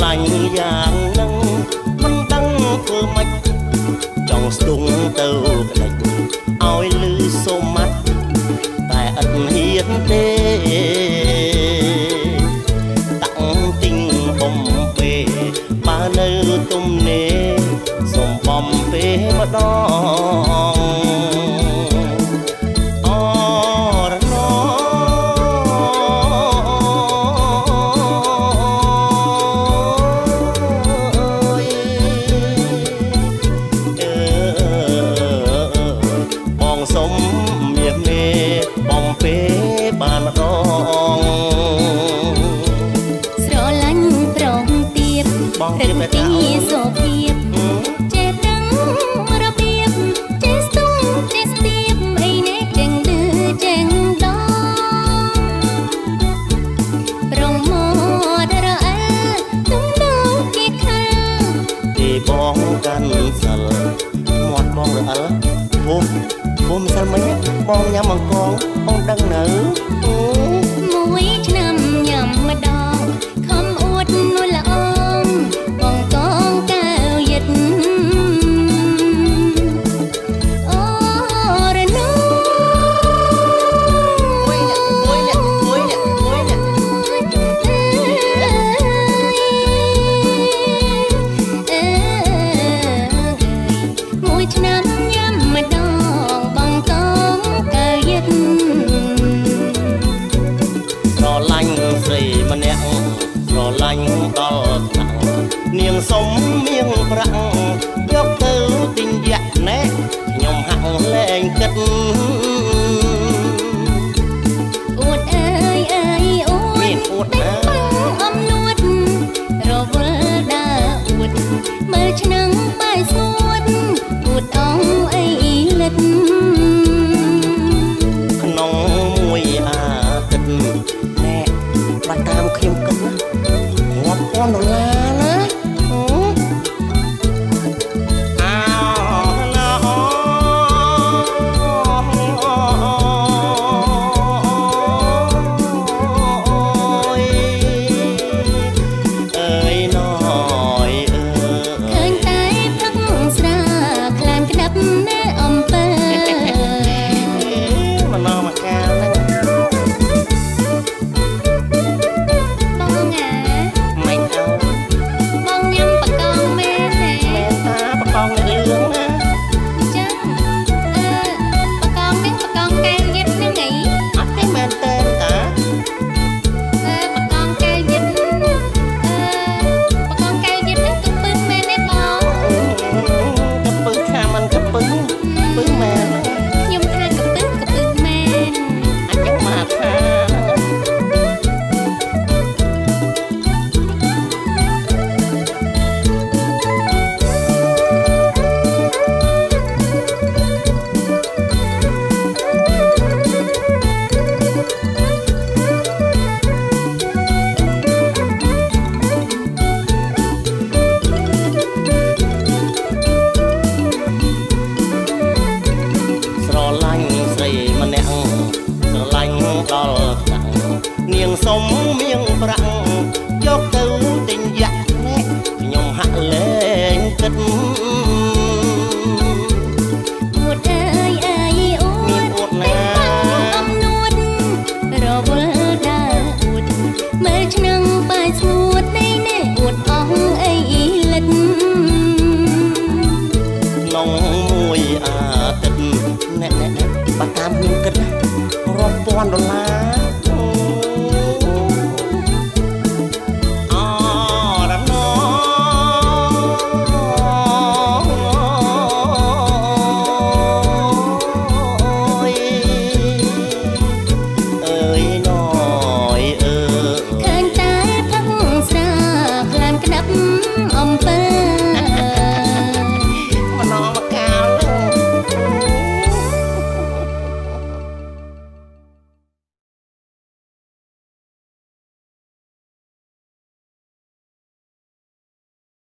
ឡាញ់យ៉ាងនឹងមិនដឹងធ្វើម៉េចចង់ស្ទង់ទៅក្ដិចឲ្យលឺសូម៉ាត់តែឥតហ៊ានទេតាំងទិញបំពេបើនៅទំនេរសូមបំពេម្ដងសុំមាសមេបំពេបានម្ដងស្រឡាញ់ប្រងទៀបបងទៀបតែសុភាពចេះដឹងរបៀបចេះស្ទង់ចេះស្ទាបអីនេះចេញឌឺចេញដងប្រងមករអិលទុំដោជាខាទីបងកាន់សិលមាត់បងរអិលពុំសិលមិញបងញ៉ាំអង្ករបងដឹងនៅមួយឆ្នាំញ៉ាំម្ដងខំអួតនួនល្អងបងកងកៅយិតអូរនូមួយឆ្នាំញ៉ាំម្ដងស្រឡាញ់ស្រីម្នាក់ស្រឡាញ់ដល់ថ្នាក់នាងសុំមាងប្រាក់យកទៅទិញយ៉ាក់ណែខ្ញុំហាក់លែងគិតអួតអើយអើយអួតមានអួតណាអំនួតរវល់ដើរអួតមើលឆ្នាំងបាយស្ងួតអួតអងអីលិតក្នុងមួយអាទិត្យបាត់តាមខ្ញុំគិតណា$10,000ណានាងសុំមាងប្រាក់យកទៅទិញយ៉ាក់ណែខ្ញុំហាក់លែងគិតអួតអើយអើយអួតមានអួតណាអំនួតរវល់ដើរអួតមើលឆ្នាំងបាយស្ងួតនេះនេះអួតអងអីលិតក្នុងមួយអាទិត្យណែបាត់តាមខ្ញុំគិត$10,000ឃើញតែផឹកស្រាក្លានក្តាប់អំពើ